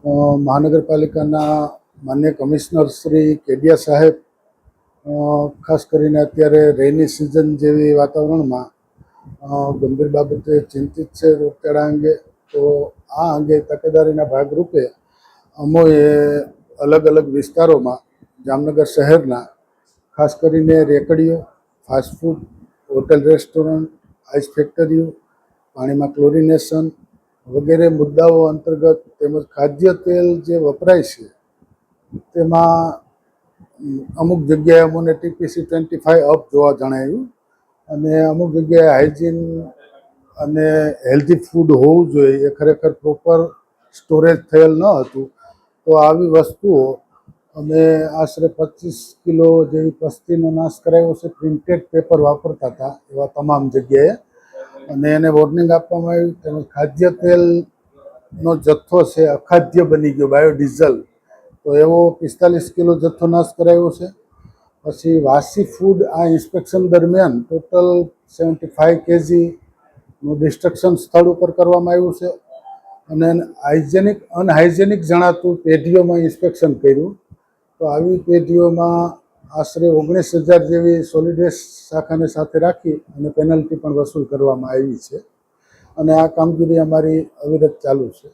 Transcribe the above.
મહાનગરપાલિકાના માન્ય કમિશનર શ્રી કેડિયા સાહેબ ખાસ કરીને અત્યારે રેની સિઝન જેવી વાતાવરણમાં ગંભીર બાબતે ચિંતિત છે રોગચાળા અંગે. તો આ અંગે તકેદારીના ભાગરૂપે અમોએ અલગ અલગ વિસ્તારોમાં જામનગર શહેરના ખાસ કરીને રેકડીઓ, ફાસ્ટફૂડ, હોટલ, રેસ્ટોરન્ટ, આઈસ ફેક્ટરીઓ, પાણીમાં ક્લોરિનેશન વગેરે મુદ્દાઓ અંતર્ગત તેમજ ખાદ્ય તેલ જે વપરાય છે તેમાં અમુક જગ્યાએ અમને TPC 25 અપ જોવા જણાવ્યું અને અમુક જગ્યાએ હાઇજીન અને હેલ્ધી ફૂડ હોવું જોઈએ એ ખરેખર પ્રોપર સ્ટોરેજ થયેલ ન હતું. તો આવી વસ્તુઓ અમે આશરે 25 કિલો જેવી પસ્તીનો નાશ કરાવ્યો છે. પ્રિન્ટેડ પેપર વાપરતા હતા એવા તમામ જગ્યાએ અને એને વોર્નિંગ આપવામાં આવ્યું. તેમજ ખાદ્ય તેલનો જથ્થો છે અખાદ્ય બની ગયો, બાયોડીઝલ, તો એવો 45 કિલો જથ્થો નાશ કરાવ્યો છે. પછી વાસી ફૂડ આ ઇન્સ્પેક્શન દરમિયાન ટોટલ 75 kgનું ડિસ્ટ્રક્શન સ્થળ ઉપર કરવામાં આવ્યું છે અને અનહાઇજેનિક જણાતું પેઢીઓમાં ઇન્સ્પેક્શન કર્યું. તો આવી પેઢીઓમાં આશરે 19,000 જેવી સોલિડ વેસ્ટ શાખાને સાથે રાખી અને પેનલ્ટી પણ વસૂલ કરવામાં આવી છે અને આ કામગીરી અમારી અવિરત ચાલુ છે.